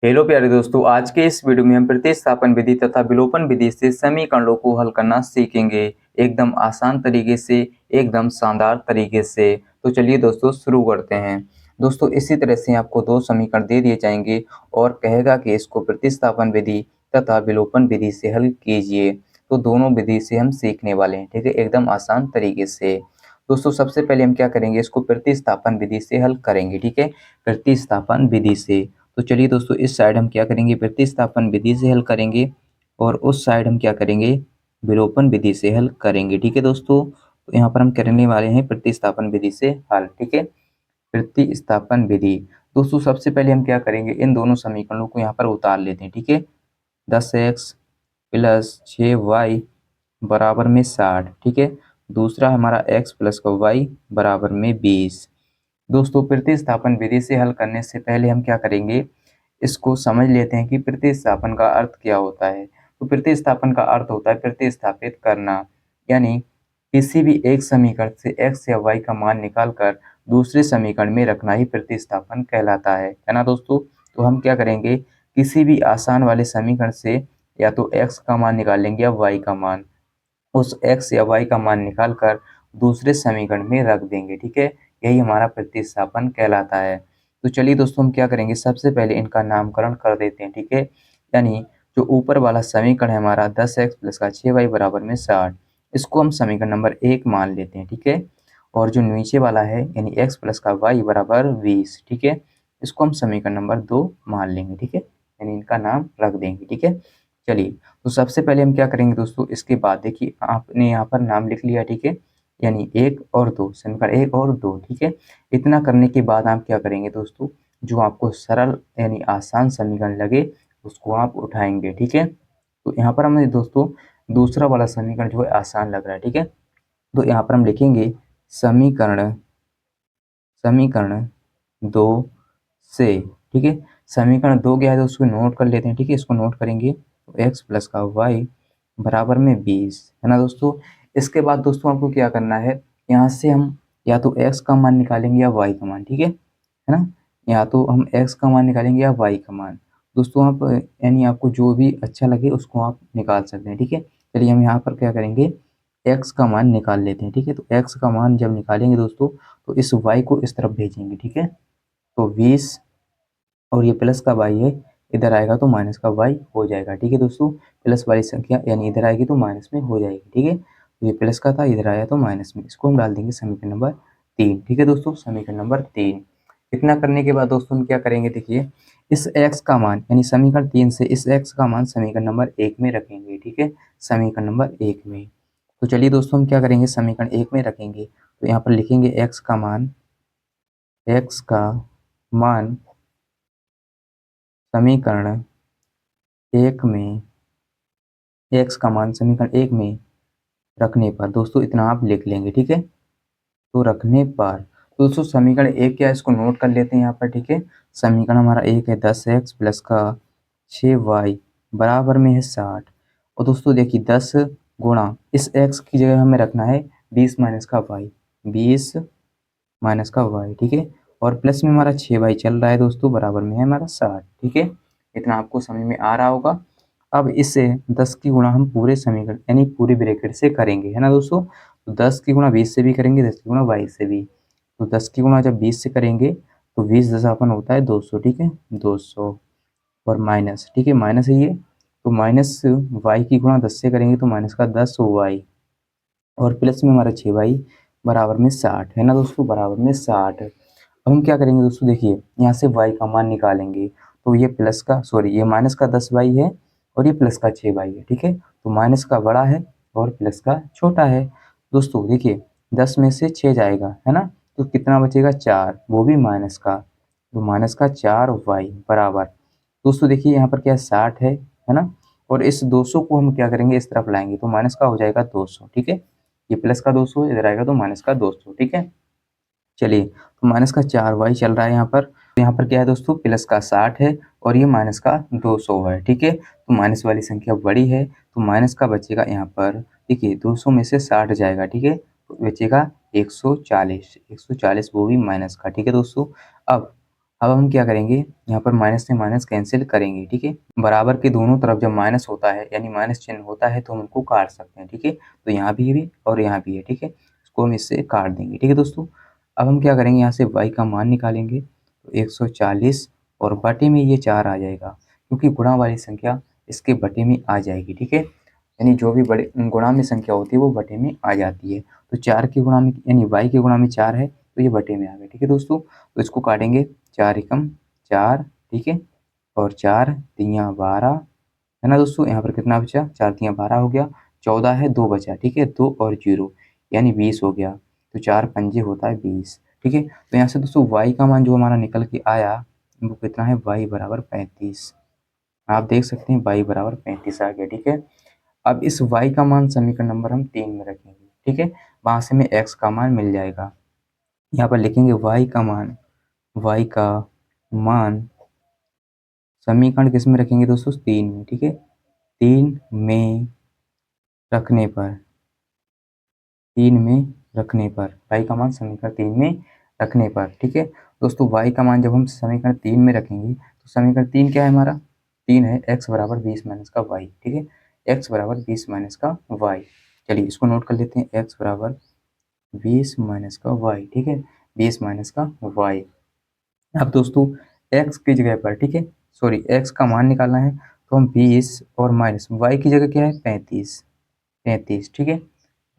Hello प्यारे दोस्तों, आज के इस वीडियो में हम प्रतिस्थापन विधि तथा विलोपन विधि से समीकरणों को हल करना सीखेंगे। एकदम आसान तरीके से, एकदम शानदार तरीके से। तो चलिए दोस्तों शुरू करते हैं। दोस्तों इसी तरह से आपको दो समीकरण दे दिए जाएंगे और कहेगा कि इसको प्रतिस्थापन विधि तथा विलोपन विधि से हल कीजिए। तो दोनों विधि से हम सीखने वाले हैं, ठीक है, एकदम आसान तरीके से। दोस्तों सबसे पहले हम क्या करेंगे, इसको प्रतिस्थापन विधि से हल करेंगे, ठीक है, प्रतिस्थापन विधि से। तो चलिए दोस्तों इस साइड हम क्या करेंगे, प्रतिस्थापन विधि से हल करेंगे और उस साइड हम क्या करेंगे, विलोपन विधि से हल करेंगे, ठीक है दोस्तों। तो यहाँ पर हम करने वाले हैं प्रतिस्थापन विधि से हल, ठीक है, प्रतिस्थापन विधि। दोस्तों सबसे पहले हम क्या करेंगे, इन दोनों समीकरणों को यहाँ पर उतार लेते हैं, ठीक है। 10x प्लस 6y बराबर में 60, ठीक है। दूसरा हमारा x प्लस का y बराबर में 20। दोस्तों प्रतिस्थापन विधि से हल करने से पहले हम क्या करेंगे, इसको समझ लेते हैं कि प्रतिस्थापन का अर्थ क्या होता है। तो प्रतिस्थापन का अर्थ होता है प्रतिस्थापित करना, यानी किसी भी एक समीकरण से x या y का मान निकालकर दूसरे समीकरण में रखना ही प्रतिस्थापन कहलाता है ना दोस्तों। तो हम क्या करेंगे, किसी भी आसान वाले समीकरण से या तो x का मान निकालेंगे या y का मान, उस x या y का मान निकालकर दूसरे समीकरण में रख देंगे, ठीक है। यही हमारा प्रतिस्थापन कहलाता है। तो चलिए दोस्तों हम क्या करेंगे, सबसे पहले इनका नामकरण कर देते हैं, ठीक है। यानी जो ऊपर वाला समीकरण है हमारा 10x प्लस का 6y बराबर में 60, इसको हम समीकरण नंबर 1 मान लेते हैं, ठीक है। और जो नीचे वाला है यानी x प्लस का y बराबर 20, ठीक है, इसको हम समीकरण नंबर 2 मान लेंगे, ठीक है, यानी इनका नाम रख देंगे, ठीक है। चलिए तो सबसे पहले हम क्या करेंगे दोस्तों, इसके बाद देखिए आपने यहाँ पर नाम लिख लिया, ठीक है, यानी 1 और 2, समीकरण 1 और 2, ठीक है। इतना करने के बाद आप क्या करेंगे दोस्तों, जो आपको सरल यानी आसान समीकरण लगे उसको आप उठाएंगे, ठीक है। तो यहाँ पर हमें दोस्तों दूसरा वाला समीकरण जो है आसान लग रहा है, ठीक है। तो यहाँ पर हम लिखेंगे समीकरण समीकरण 2 से, ठीक है। समीकरण 2 क्या है तो उसको नोट कर लेते हैं, ठीक है, इसको नोट करेंगे। तो x प्लस का y बराबर में 20 है ना दोस्तों। इसके बाद दोस्तों आपको क्या करना है, यहाँ से हम या तो x का मान निकालेंगे या y का मान, ठीक है ना। या तो हम x का मान निकालेंगे या y का मान। दोस्तों आप यानी आपको जो भी अच्छा लगे उसको आप निकाल सकते हैं, ठीक है। चलिए हम यहाँ पर क्या करेंगे, x का मान निकाल लेते हैं, ठीक है। तो x का मान जब निकालेंगे दोस्तों तो इस y को इस तरफ भेजेंगे, ठीक है। तो 20 और ये प्लस का y है, इधर आएगा तो माइनस का y हो जाएगा, ठीक है दोस्तों। प्लस वाली संख्या यानी इधर आएगी तो माइनस में हो जाएगी, ठीक है। तो ये प्लस का था, इधर आया तो माइनस में, इसको हम डाल देंगे समीकरण नंबर 3, ठीक है दोस्तों, समीकरण नंबर 3। इतना करने के बाद दोस्तों हम क्या करेंगे, देखिए इस x का मान यानी समीकरण 3 से इस x का मान समीकरण नंबर 1 में रखेंगे, ठीक है, समीकरण नंबर 1 में। तो चलिए दोस्तों हम क्या करेंगे, समीकरण 1 में रखेंगे तो यहाँ पर लिखेंगे x का मान समीकरण 1 में, x का मान समीकरण 1 में रखने पर दोस्तों इतना आप लिख लेंगे, ठीक है। तो रखने पर दोस्तों समीकरण 1 क्या है इसको नोट कर लेते हैं यहाँ पर, ठीक है। समीकरण हमारा 1 है 10x प्लस का 6y बराबर में है 60। और दोस्तों देखिए 10 गुणा इस x की जगह हमें रखना है 20 माइनस का y, 20 माइनस का y, ठीक है। और प्लस में हमारा 6y चल रहा है दोस्तों, बराबर में है हमारा 60, ठीक है। इतना आपको समझ में आ रहा होगा। अब इससे 10 की गुणा हम पूरे समीकरण यानी पूरे ब्रैकेट से करेंगे, है ना दोस्तों। तो 10 की गुणा 20 से भी करेंगे, 10 की गुणा 22 से भी। तो 10 की गुणा जब 20 से करेंगे तो 20 10 अपन होता है 200, ठीक है, 200 और माइनस, ठीक है, माइनस है ये। तो माइनस वाई की गुणा 10 से करेंगे तो माइनस का 10y और प्लस में हमारा 6y बराबर में 60, है ना दोस्तों, बराबर में 60। अब हम क्या करेंगे दोस्तों, देखिए यहाँ से y का मान निकालेंगे तो ये प्लस का सॉरी ये माइनस का 10y है और ये प्लस का 6y है, ठीक है। तो माइनस का बड़ा है और प्लस का छोटा है। दोस्तों देखिए 10 में से 6 जाएगा, है ना, तो कितना बचेगा 4, वो भी माइनस का। तो माइनस का 4y बराबर, दोस्तों देखिए यहाँ पर क्या 60 है ना। और इस 200 को हम क्या करेंगे इस तरफ लाएंगे तो माइनस का हो जाएगा 200, ठीक है। ये प्लस का 200 इधर आएगा तो माइनस का 200, ठीक है। चलिए तो माइनस का 4y चल रहा है यहाँ पर, तो यहाँ पर क्या है दोस्तों, प्लस का 60 है और ये माइनस का 200 है, ठीक है। तो माइनस वाली संख्या बड़ी है तो माइनस का बचेगा यहाँ पर, देखिए 200 में से 60 जाएगा, ठीक है, तो बचेगा 140, 140 वो भी माइनस का, ठीक है दोस्तों। अब अब हम क्या करेंगे, यहाँ पर माइनस से माइनस कैंसिल करेंगे, ठीक है। बराबर के दोनों तरफ जब माइनस होता है यानी माइनस चिन्ह होता है तो हम उनको काट सकते हैं, ठीक है। तो यहाँ भी और यहाँ भी है, ठीक है। इसको हम इससे काट देंगे, ठीक है दोस्तों। अब हम क्या करेंगे, यहाँ से y का मान निकालेंगे तो 140 और बटे में ये 4 आ जाएगा, क्योंकि गुणा वाली संख्या इसके बटे में आ जाएगी, ठीक है। यानी जो भी बड़े गुणा में संख्या होती है वो बटे में आ जाती है। तो 4 के गुणा में यानी y के गुणा में 4 है तो ये बटे में आ गया, ठीक है दोस्तों। तो इसको काटेंगे, 4 एकम 4, ठीक है, और 4 तियाँ 12 है ना दोस्तों। यहाँ पर कितना बचा, 4 तियाँ 12 हो गया, 14 है, 2 बचा, ठीक है, 2 और 0 यानी 20 हो गया। तो 4 पंजे होता है 20, ठीक है। तो यहाँ से दोस्तों y का मान जो हमारा निकल के आया वो कितना है, y बराबर 35। आप देख सकते हैं y बराबर 35 आ गया, ठीक है। अब इस y का मान समीकरण नंबर हम 3 में रखेंगे, ठीक है। वहां से हमें x का मान मिल जाएगा। यहाँ पर लिखेंगे y का मान समीकरण किस में रखेंगे दोस्तों, 3 में, ठीक है। 3 में रखने पर 3 में रखने पर y का मान समीकरण 3 में रखने पर, ठीक है दोस्तों। y का मान जब हम समीकरण 3 में रखेंगे तो समीकरण 3 क्या है हमारा, 3 है x बराबर 20 माइनस का y, ठीक है। x बराबर 20 माइनस का y, चलिए इसको नोट कर लेते हैं, x बराबर 20 माइनस का y, ठीक है, 20 माइनस का y। अब दोस्तों x की जगह पर, ठीक है, सॉरी x का मान निकालना है तो हम 20 और माइनस y की जगह क्या है 35, ठीक है।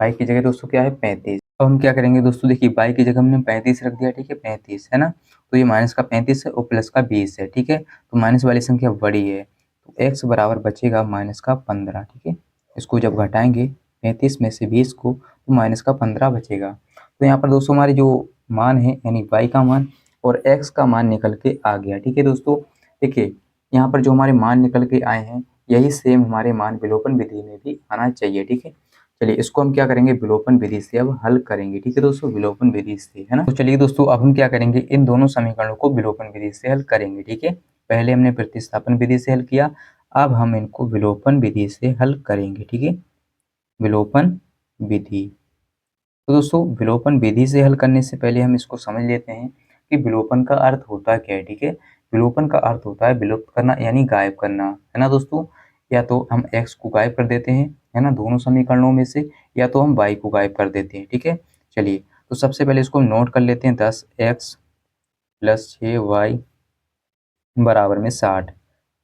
y की जगह दोस्तों क्या है 35। तो हम क्या करेंगे दोस्तों, देखिए y की जगह हमने 35 रख दिया, ठीक है, 35 है ना। तो ये माइनस का 35 है और प्लस का 20 है, ठीक है। तो माइनस वाली संख्या बड़ी है तो x बराबर बचेगा माइनस का 15, ठीक है। इसको जब घटाएंगे 35 में से 20 को तो माइनस का 15 बचेगा। तो यहाँ पर दोस्तों हमारे जो मान है यानी y का मान और x का मान निकल के आ गया, ठीक है दोस्तों। देखिए यहाँ पर जो हमारे मान निकल के आए हैं यही सेम हमारे मान विलोपन विधि में भी आना चाहिए, ठीक है। चलिए इसको हम क्या करेंगे, विलोपन विधि से अब हल करेंगे, ठीक है दोस्तों, विलोपन विधि से, है ना। तो चलिए दोस्तों अब हम क्या करेंगे, इन दोनों समीकरणों को विलोपन विधि से हल करेंगे, ठीक है। पहले हमने प्रतिस्थापन विधि से हल किया, अब हम इनको विलोपन विधि से हल करेंगे, ठीक है, विलोपन विधि। तो दोस्तों विलोपन विधि से हल करने से पहले हम इसको समझ लेते हैं कि विलोपन का अर्थ होता क्या है, ठीक है। विलोपन का अर्थ होता है विलुप्त करना यानी गायब करना, है ना दोस्तों। या तो हम x को गायब कर देते हैं, है ना, दोनों समीकरणों में से, या तो हम y को गायब कर देते हैं, ठीक है। चलिए तो सबसे पहले इसको हम नोट कर लेते हैं, 10x प्लस 6y बराबर में 60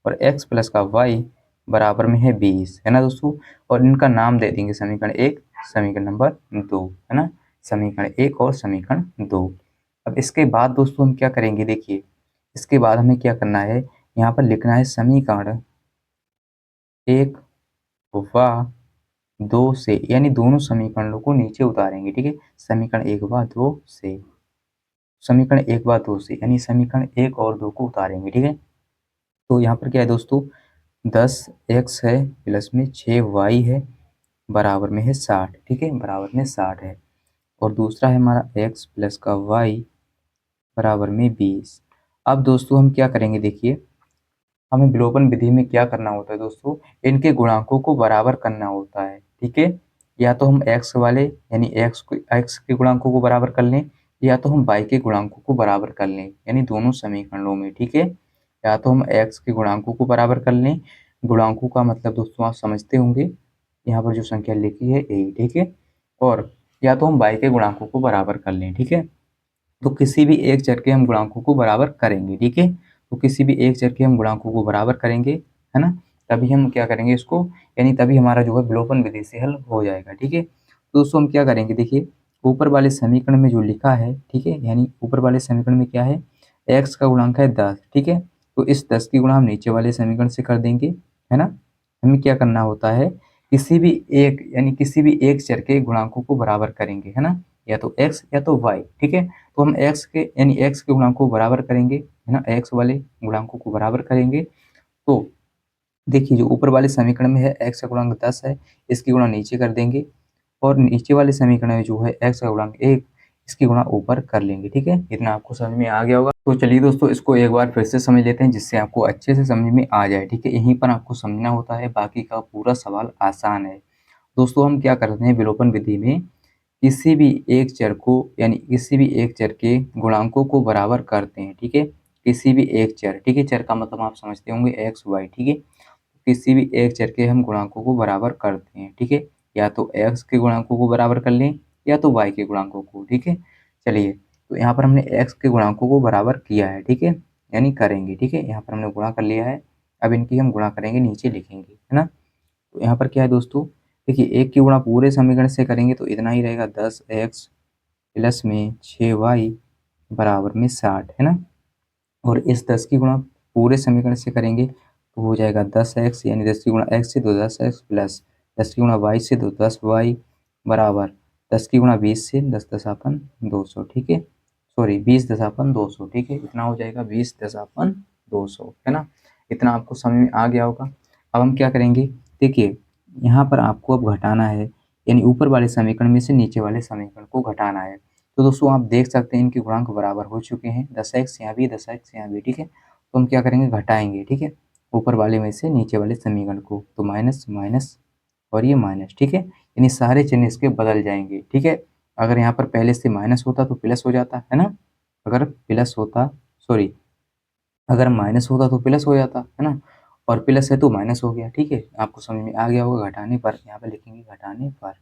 और x प्लस का y बराबर में है 20, है ना दोस्तों। और इनका नाम दे देंगे समीकरण 1, समीकरण नंबर 2, है ना, समीकरण 1 और समीकरण 2। अब इसके बाद दोस्तों हम क्या करेंगे, देखिए इसके बाद हमें क्या करना है, यहाँ पर लिखना है समीकरण 1 व 2 से, यानी दोनों समीकरणों को नीचे उतारेंगे, ठीक है, समीकरण 1 व 2 से, समीकरण 1 व 2 से यानी समीकरण 1 और 2 को उतारेंगे, ठीक है। तो यहाँ पर क्या है दोस्तों, 10x है प्लस में 6y है बराबर में है 60, ठीक है, बराबर में 60 है। और दूसरा है हमारा x प्लस का y बराबर में 20। अब दोस्तों हम क्या करेंगे, देखिए हमें विलोपन विधि में क्या करना होता है दोस्तों, इनके गुणांकों को बराबर करना होता है, ठीक है। या तो हम x वाले यानी x के गुणांकों को बराबर कर लें, या तो हम y के गुणांकों को बराबर कर लें, यानी दोनों समीकरणों में, ठीक है। या तो हम x के गुणांकों को बराबर कर लें, गुणांकों का मतलब दोस्तों आप समझते होंगे, यहाँ पर जो संख्या लिखी है यही, ठीक है। और या तो हम y के गुणांकों को बराबर कर लें, ठीक है। तो किसी भी एक चर के हम गुणांकों को बराबर करेंगे, ठीक है। तो किसी भी एक चर के हम गुणांकों को बराबर करेंगे, है ना, तभी हम क्या करेंगे इसको, यानी तभी हमारा जो है विलोपन विधि से हल हो जाएगा, ठीक है। तो दोस्तों हम क्या करेंगे, देखिए ऊपर वाले समीकरण में जो लिखा है, ठीक है, यानी ऊपर वाले समीकरण में क्या है, x का गुणांक है 10, ठीक है। तो इस 10 की गुणा हम नीचे वाले समीकरण से कर देंगे, है ना। हमें क्या करना होता है, किसी भी एक यानी किसी भी एक चर के गुणांकों को बराबर करेंगे, है ना, या तो x या तो y, ठीक है। तो हम x के यानी x के गुणांकों को बराबर करेंगे, है ना, x वाले गुणांकों को बराबर करेंगे। तो देखिए जो ऊपर वाले समीकरण में है x का गुणांक 10 है, इसकी गुणा नीचे कर देंगे, और नीचे वाले समीकरण में जो है x का गुणांक 1, इसकी गुणा ऊपर कर लेंगे, ठीक है। इतना आपको समझ में आ गया होगा। तो चलिए दोस्तों इसको एक बार फिर से समझ लेते हैं जिससे आपको अच्छे से समझ में आ जाए, ठीक है। यहीं पर आपको समझना होता है, बाकी का पूरा सवाल आसान है। दोस्तों हम क्या करते हैं विलोपन विधि में, किसी भी एक चर को यानी किसी भी एक चर के गुणांकों को बराबर करते हैं, ठीक है। किसी भी एक चर, ठीक है, चर का मतलब आप समझते होंगे एक्स वाई, ठीक है, किसी भी एक चर के हम गुणांकों को बराबर करते हैं, ठीक है, या तो एक्स के गुणांकों को बराबर कर लें या तो वाई के गुणांकों को, ठीक है। चलिए, तो यहाँ पर हमने एक्स के गुणांकों को बराबर किया है, ठीक है, यानी करेंगे, ठीक है, यहाँ पर हमने गुणा कर लिया है, अब इनकी हम गुणा करेंगे, नीचे लिखेंगे, है ना। तो यहाँ पर क्या है दोस्तों, देखिए एक की गुणा पूरे समीकरण से करेंगे तो इतना ही रहेगा, 10x प्लस में 6y बराबर में 60, है ना। और इस 10 की गुणा पूरे समीकरण से करेंगे तो हो जाएगा 10x, यानी 10 की गुणा x से तो 10x प्लस 10 की गुणा y से तो 10y बराबर 10 की गुणा 20 से 10 दशापन 200, ठीक है, सॉरी 20 दशापन 200, ठीक है, इतना हो जाएगा 20 दशापन 200, है ना। इतना आपको समझ में आ गया होगा। अब हम क्या करेंगे, देखिए यहाँ पर आपको अब घटाना है, यानी ऊपर वाले समीकरण में से नीचे वाले समीकरण को घटाना है। तो दोस्तों आप देख सकते हैं इनके गुणांक बराबर हो चुके हैं, 10x यहाँ भी 10x यहाँ भी, ठीक है। तो हम क्या करेंगे, घटाएंगे, ठीक है, ऊपर वाले में से नीचे वाले समीकरण को, तो माइनस माइनस और ये माइनस, ठीक है, यानी सारे चिन्ह इसके बदल जाएंगे, ठीक है। अगर यहाँ पर पहले से माइनस होता तो प्लस हो जाता, है ना, अगर प्लस होता, सॉरी, अगर माइनस होता तो प्लस हो जाता, है ना, और प्लस है तो माइनस हो गया, ठीक है, आपको समझ में आ गया होगा। घटाने पर यहाँ पर लिखेंगे घटाने पर,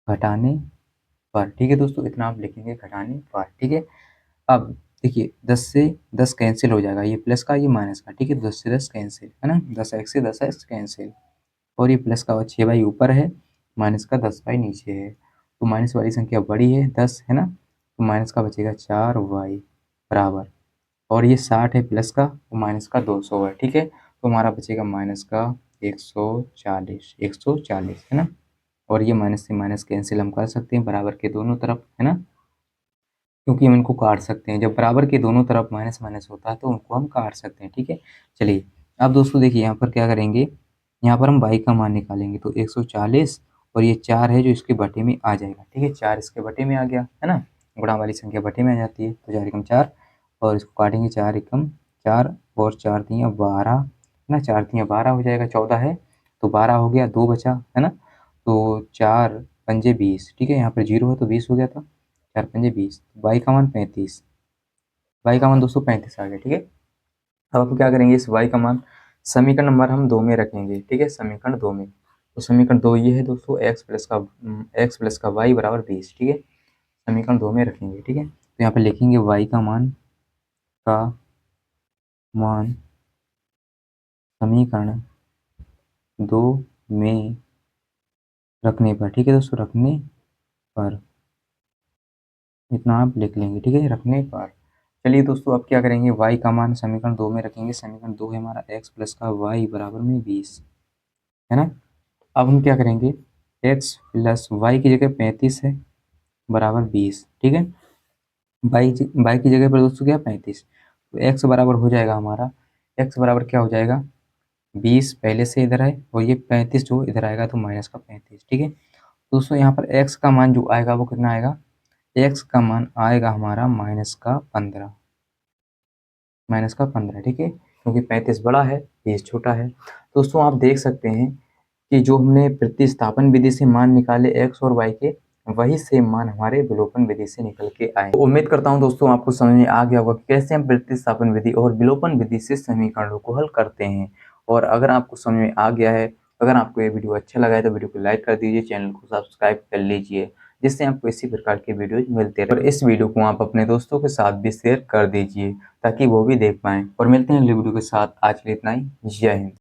घटाने पर, ठीक है दोस्तों, इतना आप लिखेंगे घटाने पर, ठीक है। अब देखिए 10 से 10 कैंसिल हो जाएगा, ये प्लस का ये माइनस का, ठीक है, 10 से 10 कैंसिल, है ना, 10x से 10x कैंसिल, और ये प्लस का 6 बाई ऊपर है, माइनस का 10 बाई नीचे है, तो माइनस वाली संख्या बड़ी है 10, है ना, तो माइनस का बचेगा 4y बराबर, और ये 60 है प्लस का, तो माइनस का 200 है, ठीक है, तो हमारा बचेगा माइनस का 140, 140, है ना, और ये माइनस से माइनस कैंसिल हम कर सकते हैं बराबर के दोनों तरफ, है ना, क्योंकि हम इनको काट सकते हैं, जब बराबर के दोनों तरफ माइनस माइनस होता है तो उनको हम काट सकते हैं, ठीक है। चलिए अब दोस्तों देखिए यहाँ पर क्या करेंगे, यहाँ पर हम y का मान निकालेंगे, तो 140 और ये 4 है जो इसके बटे में आ जाएगा, ठीक है, 4 इसके बटे में आ गया, है ना, गुणा वाली संख्या बटे में आ जाती है, तो 4 एकम 4, और इसको काटेंगे, 4 एकम 4 और 4 तियाँ 12, है ना, 4 तियाँ 12 हो जाएगा, 14 है तो 12 हो गया, 2 बचा, है ना, तो 4 पंजे 20, ठीक है, यहाँ पर 0 है तो 20 हो गया था, 4 पंजे 20, y का मान 35, y का मान दोस्तों 35 आ गया, ठीक है। अब आप क्या करेंगे, इस y का मान समीकरण नंबर हम 2 में रखेंगे, ठीक है, समीकरण 2 में, तो समीकरण 2 ये है दोस्तों, x प्लस का y बराबर 20, ठीक है, समीकरण 2 में रखेंगे, ठीक है, तो यहाँ पे लिखेंगे y का मान समीकरण 2 में रखने पर, ठीक है दोस्तों, रखने पर, इतना आप लिख लेंगे, ठीक है, रखने पर। चलिए दोस्तों अब क्या करेंगे, y का मान समीकरण 2 में रखेंगे, समीकरण 2 है हमारा x प्लस का y बराबर में 20, है ना। अब हम क्या करेंगे, x प्लस y की जगह 35 है बराबर 20, ठीक है, y की जगह पर दोस्तों क्या 35, तो x बराबर हो जाएगा हमारा, x बराबर क्या हो जाएगा, 20 पहले से इधर है और ये 35 जो इधर आएगा तो माइनस का 35, ठीक है। दोस्तों यहाँ पर x का मान जो आएगा वो कितना आएगा, x का मान आएगा हमारा माइनस का 15, ठीक है, क्योंकि 35 बड़ा है 20 छोटा है। दोस्तों आप देख सकते हैं कि जो हमने प्रतिस्थापन विधि से मान निकाले x और y के, वही सेम मान हमारे विलोपन विधि से निकल के आए। तो उम्मीद करता हूं दोस्तों आपको समझ में आ गया होगा कि कैसे हम प्रतिस्थापन विधि और विलोपन विधि से समीकरणों को हल करते हैं। और अगर आपको समझ में आ गया है, अगर आपको ये वीडियो अच्छा लगा है तो वीडियो को लाइक कर दीजिए, चैनल को सब्सक्राइब कर लीजिए, जिससे आपको इसी प्रकार के वीडियोज मिलते रहे। और इस वीडियो को आप अपने दोस्तों के साथ भी शेयर कर दीजिए ताकि वो भी देख पाएं। और मिलते हैं अगले वीडियो के साथ, आज के लिए इतना ही, जय हिंद।